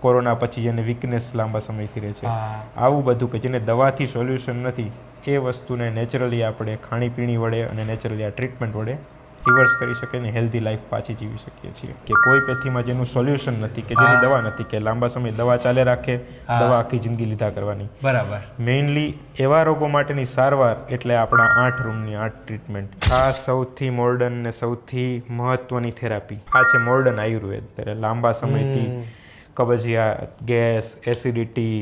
Corona પછી જેને weakness લાંબા સમયથી રહે છે, આવું બધું કે જેને દવાથી સોલ્યુશન નથી, એ વસ્તુને નેચરલી આપણે ખાણીપીણી વડે અને નેચરલી આ ટ્રીટમેન્ટ વડે રિવર્સ કરી શકીએ ને હેલ્ધી લાઈફ પાછી જીવી શકીએ છીએ. કે કોઈ પેથીમાં જેનું સોલ્યુશન નથી, કે જેની દવા નથી, કે લાંબા સમય દવા ચાલે રાખે, દવા આખી જિંદગી લીધા કરવાની. બરાબર. મેઇનલી એવા રોગો માટેની સારવાર એટલે આપણા 8 રૂમની 8 ટ્રીટમેન્ટ. આ સૌથી મોડર્ન ને સૌથી મહત્વની થેરાપી. આ છે મોડર્ન આયુર્વેદ. ત્યારે લાંબા સમયથી કબજિયાત, ગેસ, એસિડિટી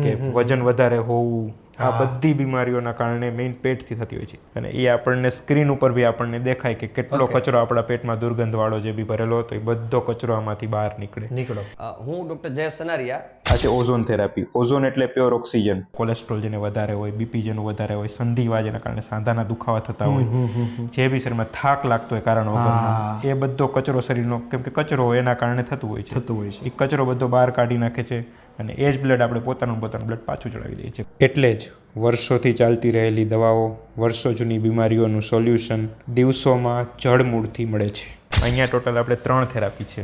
કે વજન વધારે હોવું, આ બધી બીમારીઓના કારણે મેઇન પેટથી થતી હોય છે. અને એ આપણને સ્ક્રીન ઉપર બી આપણને દેખાય કે કેટલો કચરો આપણા પેટમાં દુર્ગંધવાળો જે બી ભરેલો હતો એ બધો કચરો આમાંથી બહાર નીકળો. હું ડૉક્ટર જયેશ સનારિયા. આ છે ઓઝોન થેરાપી. ઓઝોન એટલે પ્યોર ઓક્સિજન. કોલેસ્ટ્રોલ જેને વધારે હોય, બીપી જેનું વધારે હોય, સંધિવા જેના કારણે સાંધાના દુખાવા થતા હોય, જે બી શરીરમાં થાક લાગતો હોય કારણ વગરનો, એ બધો કચરો શરીરનો, કેમ કે કચરો હોય એના કારણે થતું હોય છે, એ કચરો બધો બહાર કાઢી નાખે છે. અને એ જ બ્લડ આપણે પોતાનું બ્લડ પાછું ચડાવી દઈએ છીએ. એટલે જ વર્ષોથી ચાલતી રહેલી દવાઓ, વર્ષો જૂની બીમારીઓનું સોલ્યુશન દિવસોમાં જડમૂળથી મળે છે. અહીંયા ટોટલ આપણે 3 થેરાપી છે.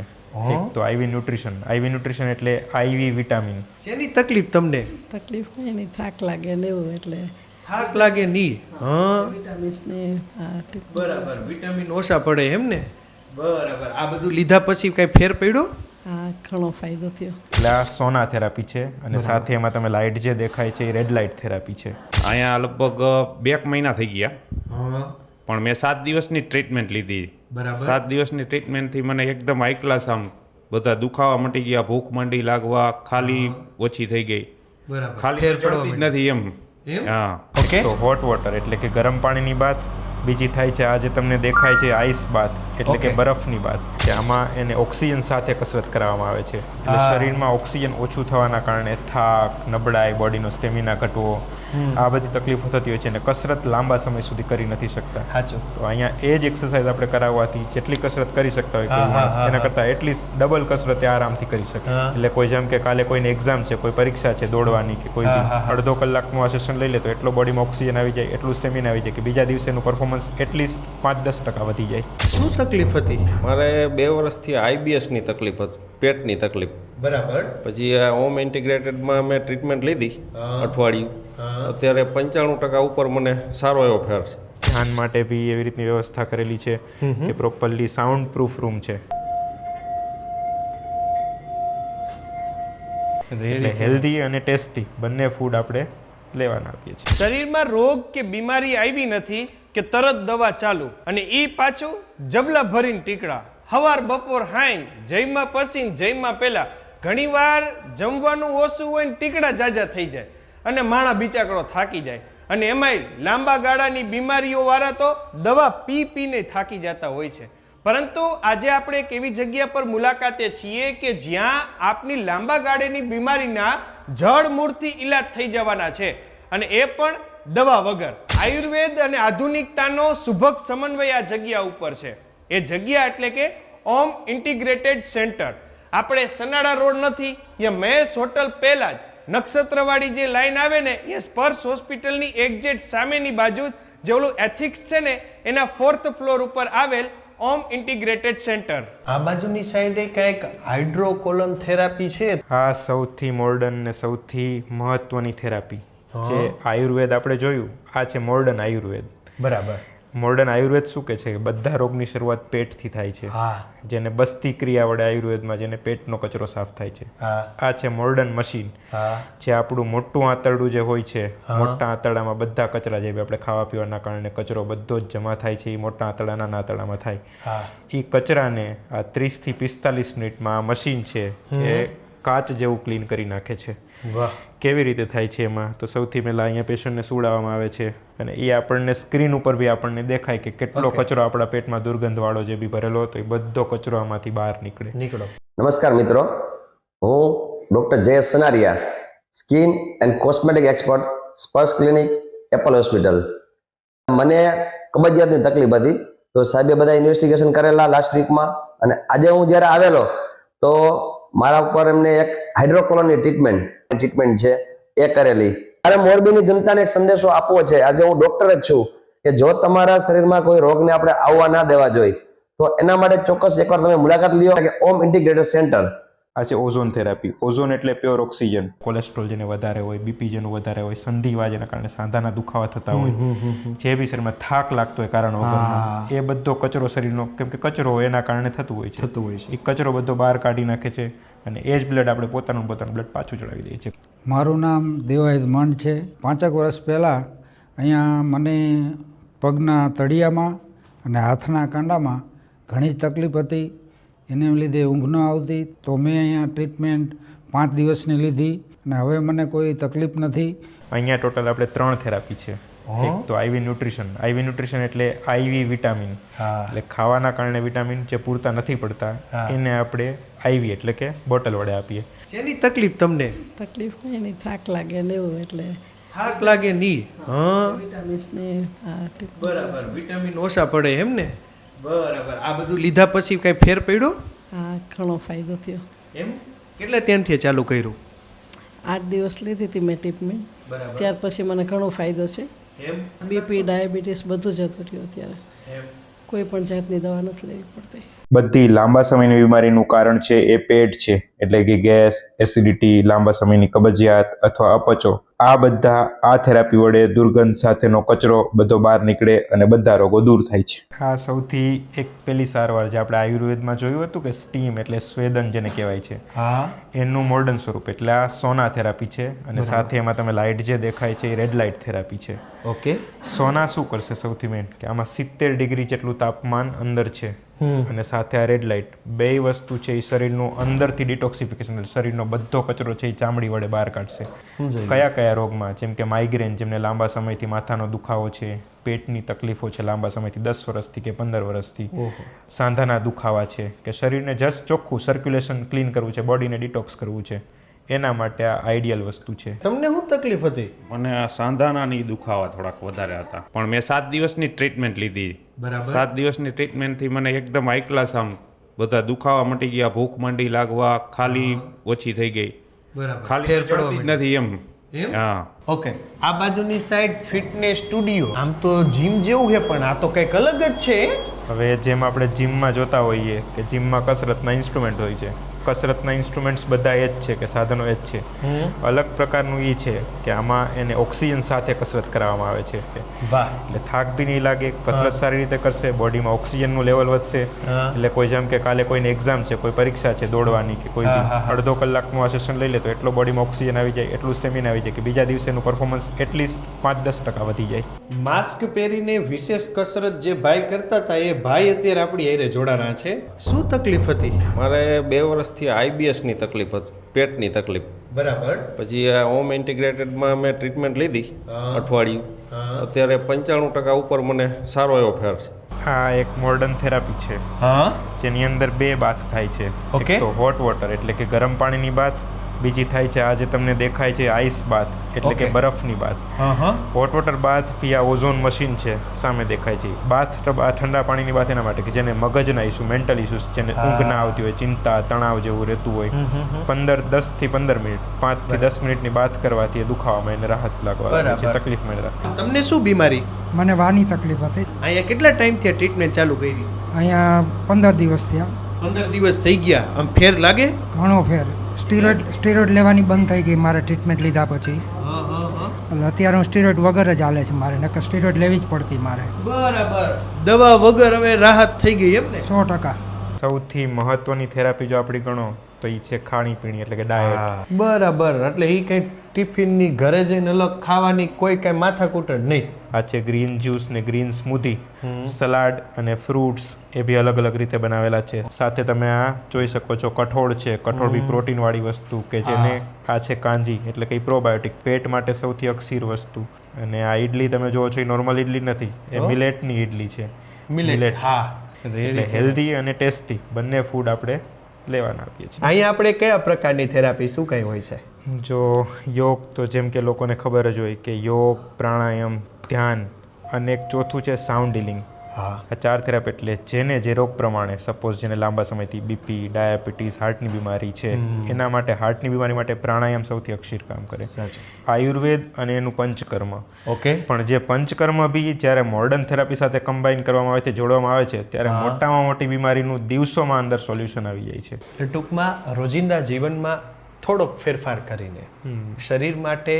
એક તો આઈવી ન્યુટ્રિશન. આઈવી ન્યુટ્રિશન એટલે આઈવી વિટામિન. શેની તકલીફ તમને? તકલીફ નહીં, એની થાક લાગે ને એવું, એટલે થાક લાગે નહીં. વિટામિન્સ ને બરાબર, વિટામિન ઓછા પડે એમ ને? બરાબર. આ બધું લીધા પછી કઈ ફેર પડ્યો? હા, ઘણો ફાયદો થયો. એટલે આ સોના થેરાપી છે અને સાથે એમાં તમે લાઇટ જે દેખાય છે એ રેડ લાઇટ થેરાપી છે. અહીંયા લગભગ 2 મહિના થઈ ગયા, પણ મેં 7 દિવસની ટ્રીટમેન્ટ લીધી. 7 દિવસની ટ્રીટમેન્ટથી મને એકદમ હાઈ ક્લાસ, આમ બધા દુખાવા મટી ગયા, ભૂખ મંડી લાગવા, ખાલી ઓછી થઈ ગઈ, ખાલી ચડતી જ નથી એમ. હા. ઓકે. તો હોટ વોટર એટલે કે ગરમ પાણીની બાથ. બીજી થાય છે આ જે તમને દેખાય છે આઈસ બાથ એટલે કે બરફની બાથ, કે આમાં એને ઓક્સિજન સાથે કસરત કરાવવામાં આવે છે. એટલે શરીરમાં ઓક્સિજન ઓછું થવાના કારણે થાક, નબળાઈ, બોડીનો સ્ટેમિના ઘટવો, આ બધી તકલીફો થતી હોય છે અને કસરત લાંબા સમય સુધી કરી નથી શકતા. સાચું. તો અહીંયા એ જ એક્સરસાઇઝ આપણે કરાવવાથી જેટલી કસરત કરી શકતા હોય કોઈ માણસ, એના કરતાં એટલીસ્ટ ડબલ કસરત એ આરામથી કરી શકે. એટલે કોઈ જેમ કે કાલે કોઈને એક્ઝામ છે, કોઈ પરીક્ષા છે દોડવાની, કે કોઈ અડધો કલાકનું આ સેશન લઈ લે તો એટલો બોડીમાં ઓક્સિજન આવી જાય, એટલું સ્ટેમિના આવી જાય કે બીજા દિવસેનું પરફોર્મન્સ એટલીસ્ટ 5-10% વધી જાય. શું તકલીફ હતી? મારે 2 વર્ષથી આઈબીએસની તકલીફ હતી, પેટની તકલીફ. બરાબર. પછી આ હોમ ઇન્ટિગ્રેટેડમાં મેં ટ્રીટમેન્ટ લીધી અઠવાડિયું. અત્યારે 95% ઉપર મને સારો એવો ફેર છે. ધ્યાન માટે બી એવી રીતની વ્યવસ્થા કરેલી છે કે પ્રોપરલી સાઉન્ડ પ્રૂફ રૂમ છે. એટલે હેલ્ધી અને ટેસ્ટી બંને ફૂડ આપણે લેવાના આપીએ છીએ. શરીરમાં રોગ કે બીમારી આવી નથી કે તરત દવા ચાલુ, અને ઈ પાછું જબલા ભરીને ટીકડા. હવાર બપોર હાઈ, જઈમાં પસીને જઈમાં પહેલા. ઘણીવાર જમવાનું ઓછું હોય ને ટીકડા જાજા થઈ જાય અને માણા બિચાકડો થાકી જાય. અને એમાંય લાંબા ગાળાની બીમારીઓ વાળા તો દવા પીને થાકી જતા હોય છે. પરંતુ આજે આપણે એક એવી જગ્યા પર મુલાકાતે છીએ કે જ્યાં આપની લાંબા ગાળાની બીમારીના જડ મૂળથી ઈલાજ થઈ જવાના છે, અને એ પણ દવા વગર. આયુર્વેદ અને આધુનિકતાનો સુભગ સમન્વય આ જગ્યા ઉપર છે. એ જગ્યા એટલે કે ઓમ ઇન્ટિગ્રેટેડ સેન્ટર. આપણે સનાડા રોડ નથી, એ મહેશ હોટલ પહેલા જ નક્ષત્રવાળી જે લાઈન આવે ને, એ સ્પર્શ હોસ્પિટલની એક્ઝેક્ટ સામેની બાજુ જે ઓલું એથિક્સ છે ને, એના 4th ફ્લોર ઉપર આવેલ ઓમ ઇન્ટિગ્રેટેડ સેન્ટર. આ બાજુની સાઈડે કંઈક હાઇડ્રોકોલન થેરાપી છે. આ સૌથી મોડર્ન ને સૌથી મહત્વની થેરાપી જે આયુર્વેદ આપણે જોયું, આ છે મોડર્ન આયુર્વેદ. બરાબર. મોડર્ન આયુર્વેદ શું કે છે? બધા રોગની શરૂઆત પેટથી થાય છે, જેને બસ્તી ક્રિયા વડે આયુર્વેદમાં જેને પેટનો કચરો સાફ થાય છે. આ છે મોડર્ન મશીન, જે આપણું મોટું આંતરડું જે હોય છે, મોટા આંતરડામાં બધા કચરા જે આપણે ખાવા પીવાના કારણે કચરો બધો જ જમા થાય છે, એ મોટા આંતરડા નાના આંતરડામાં થાય. એ કચરાને આ 30 થી 45 મિનિટમાં આ મશીન છે એ કાચ જેવું ક્લીન કરી નાખે છે. કેવી રીતે થાય છે એમાં? તો સૌથી પહેલાં અહીંયા પેશન્ટને સુવડાવવામાં આવે છે અને એ આપણને સ્ક્રીન ઉપર બી આપણને દેખાય કે કેટલો કચરો આપણા પેટમાં દુર્ગંધવાળો જે બી ભરેલો હતો એ બધો કચરો આમાંથી બહાર નીકળો. નમસ્કાર મિત્રો, હું doctor Jayesh Sanariya, skin and cosmetic expert, Sparsh clinic, Apple hospital. મને કબજિયાતની તકલીફ હતી, તો સાહેબે બધા ઇન્વેસ્ટિગેશન કરેલા લાસ્ટ વીકમાં, અને આજે હું જ્યારે આવેલો તો મારા ઉપર એમને એક હાઇડ્રોકોલનની ટ્રીટમેન્ટ છે એ કરેલી. મારે મોરબીની જનતાને એક સંદેશો આપવો છે. આજે હું ડોક્ટર જ છું કે જો તમારા શરીરમાં કોઈ રોગને આપણે આવવા ના દેવા જોઈએ, તો એના માટે ચોક્કસ એકવાર તમે મુલાકાત લ્યો કે ઓમ ઇન્ટિગ્રેટેડ સેન્ટર. આ છે ઓઝોન થેરાપી. ઓઝોન એટલે પ્યોર ઓક્સિજન. કોલેસ્ટ્રોલ જેને વધારે હોય, બીપી જેનું વધારે હોય, સંધિવા જેના કારણે સાંધાના દુખાવા થતા હોય, જે બી શરીરમાં થાક લાગતો હોય કારણ વગરનો, એ બધો કચરો શરીરનો, કેમ કે કચરો હોય એના કારણે થતું હોય છે, એ કચરો બધો બહાર કાઢી નાખે છે અને એ જ બ્લડ આપણે પોતાનું બ્લડ પાછું ચડાવી દઈએ છીએ. મારું નામ દેવાયત મંડ છે. 5 વર્ષ પહેલાં અહીંયા મને પગના તળિયામાં અને હાથના કાંડામાં ઘણી જ તકલીફ હતી. એને લીધે ઊંઘ ન આવતી, તો મેં અહીંયા ટ્રીટમેન્ટ 5 દિવસની લીધી અને હવે મને કોઈ તકલીફ નથી. અહીંયા ટોટલ આપણે 3 થેરાપી છે. એક તો આઈવી ન્યુટ્રિશન. આઈવી ન્યુટ્રિશન એટલે આઈવી વિટામિન, એટલે ખાવાના કારણે વિટામિન જે પૂરતા નથી પડતા એને આપણે આઈવી એટલે કે બોટલ વડે આપીએ. શેની તકલીફ તમને? તકલીફ હોય નહીં, થાક લાગે ને એવું, એટલે થાક લાગે નહીં? વિટામિન્સને બરાબર, વિટામિન ઓછા પડે એમ ને? બરાબર. આ બધું લીધા પછી કઈ ફેર પડ્યો? હા, ઘણો ફાયદો થયો. એમ? કેટલા ત્યાંથી ચાલુ કર્યું? 8 દિવસ લીધી હતી મેં ટ્રીટમેન્ટ. ત્યાર પછી મને ઘણો ફાયદો છે. બીપી, ડાયાબિટીસ બધું જતું રહ્યું. અત્યારે કોઈ પણ જાતની દવા નથી લેવી પડતી. બધી લાંબા સમયની બીમારીનું કારણ છે એ પેટ છે, એટલે કે ગેસ, એસિડિટી, લાંબા સમયની કબજિયાત અથવા અપચો. આ બધા આ થેરાપી વડે દુર્ગંધ સાથેનો કચરો બધો બહાર નીકળે અને બધા રોગો દૂર થાય છે. આ સૌથી એક પેલી સારવાર જે આપણે આયુર્વેદમાં જોયું હતું કે સ્ટીમ એટલે સ્વેદન જેને કહેવાય છે, એનું મોડર્ન સ્વરૂપ એટલે આ સોના થેરાપી છે. અને સાથે એમાં તમે લાઇટ જે દેખાય છે એ રેડ લાઇટ થેરાપી છે. ઓકે. સોના શું કરશે? સૌથી મેઇન કે આમાં 70 ડિગ્રી જેટલું તાપમાન અંદર છે અને સાથે આ રેડ લાઇટ, બે વસ્તુ છે એ શરીરનું અંદરથી ડિટોક્સિફિકેશન, શરીરનો બધો કચરો છે એ ચામડી વડે બહાર કાઢશે. કયા કયા રોગમાં? જેમ કે માઇગ્રેન, જેમને લાંબા સમયથી માથાનો દુખાવો છે, પેટની તકલીફો છે લાંબા સમયથી 10 વર્ષથી કે 15 વર્ષથી, સાંધાના દુખાવા છે, કે શરીરને જસ્ટ ચોખ્ખું સર્ક્યુલેશન ક્લીન કરવું છે, બોડીને ડિટોક્સ કરવું છે, એના માટે આ આઈડિયલ વસ્તુ છે. તમને શું તકલીફ હતી? મને આ સાંધાનાની દુખાવા થોડાક વધારે હતા, પણ મેં 7 દિવસની ટ્રીટમેન્ટ લીધી. 7 દિવસની ટ્રીટમેન્ટથી મને એકદમ હાઈ ક્લાસ આમ બધા દુખાવા મટી ગયા, ભૂખ માંડી લાગવા, ખાલી ઓછી થઈ ગઈ. ખાલી ચડતી જ નથી એમ. હા. ઓકે. આ બાજુની સાઈડ ફિટનેસ સ્ટુડિયો. આમ તો જીમ જેવું છે પણ આ તો કંઈક અલગ જ છે. હવે જેમ આપણે જીમમાં જોતા હોઈએ કે જીમમાં કસરતના ઇન્સ્ટ્રુમેન્ટ હોય છે, કસરતના ઇન્સ્ટ્રુમેન્ટ્સ બધા એ જ છે કે સાધનો એ જ છે. અલગ પ્રકારનું એ છે કે આમાં એને ઓક્સિજન સાથે કસરત કરાવવામાં આવે છે. એટલે થાક બી નહીં લાગે, કસરત સારી રીતે કરશે, બોડીમાં ઓક્સિજનનું લેવલ વધશે. એટલે કોઈ જેમ કે કાલે કોઈની એક્ઝામ છે, કોઈ પરીક્ષા છે દોડવાની કે કોઈ અડધો કલાકનું આ સેશન લઈ લે તો એટલો બોડીમાં ઓક્સિજન આવી જાય, એટલું સ્ટેમિના આવી જાય કે બીજા દિવસેનું પરફોર્મન્સ એટલીસ્ટ 5-10% વધી જાય. માસ્ક પહેરીને વિશેષ કસરત જે ભાઈ કરતા હતા એ ભાઈ અત્યારે આપણી હારે જોડાણા છે. શું તકલીફ હતી? મારે 2 વર્ષથી આઈબીએસની તકલીફ હતી, પેટની તકલીફ. બરાબર. પછી આ હોમ ઇન્ટિગ્રેટેડમાં મેં ટ્રીટમેન્ટ લીધી અઠવાડિયું. અત્યારે 95% ઉપર મને સારો એવો ફેર છે. આ એક મોડર્ન થેરાપી છે જેની અંદર 2 બાથ થાય છે. એક તો હોટ વોટર એટલે કે ગરમ પાણીની બાથ, બીજી થાય છે આ જે તમને દેખાય છે આઈસ બાથ એટલે કે બરફની બાથ. હોટ વોટર બાથ બી આ ઓઝોન મશીન છે સામે દેખાય છે. બાથ ટબ આ ઠંડા પાણીની બાથ એના માટે કે જેને મગજના ઇસ્યુ, મેન્ટલ ઇસ્યુઝ, જેને ઊંઘ ના આવતી હોય, ચિંતા, તણાવ જેવું રહેતું હોય, 10 થી 15 મિનિટ, 5 થી 10 મિનિટની બાથ કરવાથી એ દુખાવામાં એને રાહત લાગવા લાગે છે, તકલીફમાં એને રાહત. તમને શું બીમારી? મને વાની તકલીફ હતી. અહીંયા કેટલા ટાઈમથી ટ્રીટમેન્ટ ચાલુ કરી? અહીંયા 15 દિવસ થયા. 15 દિવસ થઈ ગયા. આમ ફેર લાગે? ઘણો ફેર. સ્ટીરોઇડ લેવાની બંધ થઈ ગઈ મારે ટ્રીટમેન્ટ લીધા પછી. એટલે અત્યારે હું સ્ટીરોઇડ વગર જ હાલે છે મારે, નકર સ્ટીરોઇડ લેવી જ પડતી મારે. બરાબર. દવા વગર હવે રાહત થઈ ગઈ એમ ને? 100%. સૌથી મહત્વની થેરાપી જો આપણી ગણો તો એ છે ખાણીપીણી એટલે કે ડાયટ. બરાબર. એટલે એ કઈ ટિફિનની ઘરે જઈને અલગ ખાવાની કોઈ કઈ માથાકૂટ જ નહીં. આ છે ગ્રીન જ્યુસ ને ગ્રીન સ્મૂધી, સલાડ અને ફ્રૂટ્સ એ બી અલગ અલગ રીતે બનાવેલા છે. સાથે તમે આ જોઈ શકો છો કઠોળ છે, કઠોળ બી પ્રોટીન વાળી વસ્તુ કે જેને આ છે કાંજી એટલે કે પ્રોબાયોટિક, પેટ માટે સૌથી અક્ષીર વસ્તુ. અને આ ઈડલી તમે જોવો છો એ નોર્મલ ઈડલી નથી, એ મિલેટની ઈડલી છે. મિલેટ. હા. એટલે હેલ્ધી અને ટેસ્ટી બંને ફૂડ આપણે લેવાના આપીએ છીએ. અહીંયા આપણે કયા પ્રકારની થેરાપી શું કઈ હોય છે? જો યોગ તો જેમ કે લોકોને ખબર જ હોય કે યોગ, પ્રાણાયામ, ધ્યાન અને એક ચોથું છે સાઉન્ડ હીલિંગ. હા આ 4 થેરાપી એટલે જેને જે રોગ પ્રમાણે, સપોઝ જેને લાંબા સમયથી બીપી, ડાયાબિટીસ, હાર્ટની બીમારી છે, એના માટે હાર્ટની બીમારી માટે પ્રાણાયામ સૌથી અક્ષીર કામ કરે. આયુર્વેદ અને એનું પંચકર્મ. ઓકે. પણ જે પંચકર્મ બી જ્યારે મોડર્ન થેરાપી સાથે કમ્બાઈન કરવામાં આવે છે, જોડવામાં આવે છે, ત્યારે મોટામાં મોટી બીમારીનું દિવસોમાં અંદર સોલ્યુશન આવી જાય છે. એટલે ટૂંકમાં રોજિંદા જીવનમાં થોડોક ફેરફાર કરીને શરીર માટે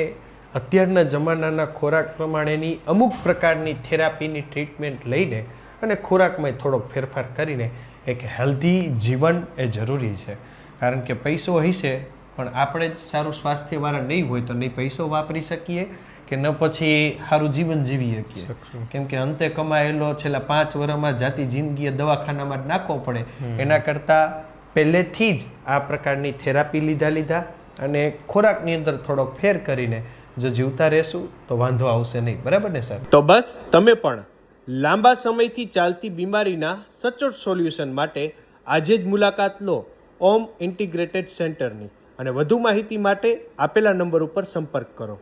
અત્યારના જમાનાના ખોરાક પ્રમાણેની અમુક પ્રકારની થેરાપીની ટ્રીટમેન્ટ લઈને અને ખોરાકમાં થોડોક ફેરફાર કરીને એક હેલ્ધી જીવન એ જરૂરી છે. કારણ કે પૈસો હશે પણ આપણે જ સારું સ્વાસ્થ્યવાળા નહીં હોય તો નહીં પૈસો વાપરી શકીએ કે ન પછી સારું જીવન જીવી શકીએ. કેમ કે અંતે કમાયેલો છેલ્લા 5 વર્ષમાં જાતી જિંદગીએ દવાખાનામાં જ નાખવો પડે. એના કરતાં પહેલેથી જ આ પ્રકારની થેરાપી લીધા અને ખોરાકની અંદર થોડોક ફેર કરીને જો જીવતા રહેશું તો વાંધો આવશે નહીં. બરાબર ને સર? તો બસ તમે પણ લાંબા સમયથી ચાલતી બીમારીના સચોટ સોલ્યુશન માટે આજે જ મુલાકાત લો ઓમ ઇન્ટિગ્રેટેડ સેન્ટરની અને વધુ માહિતી માટે આપેલા નંબર ઉપર સંપર્ક કરો.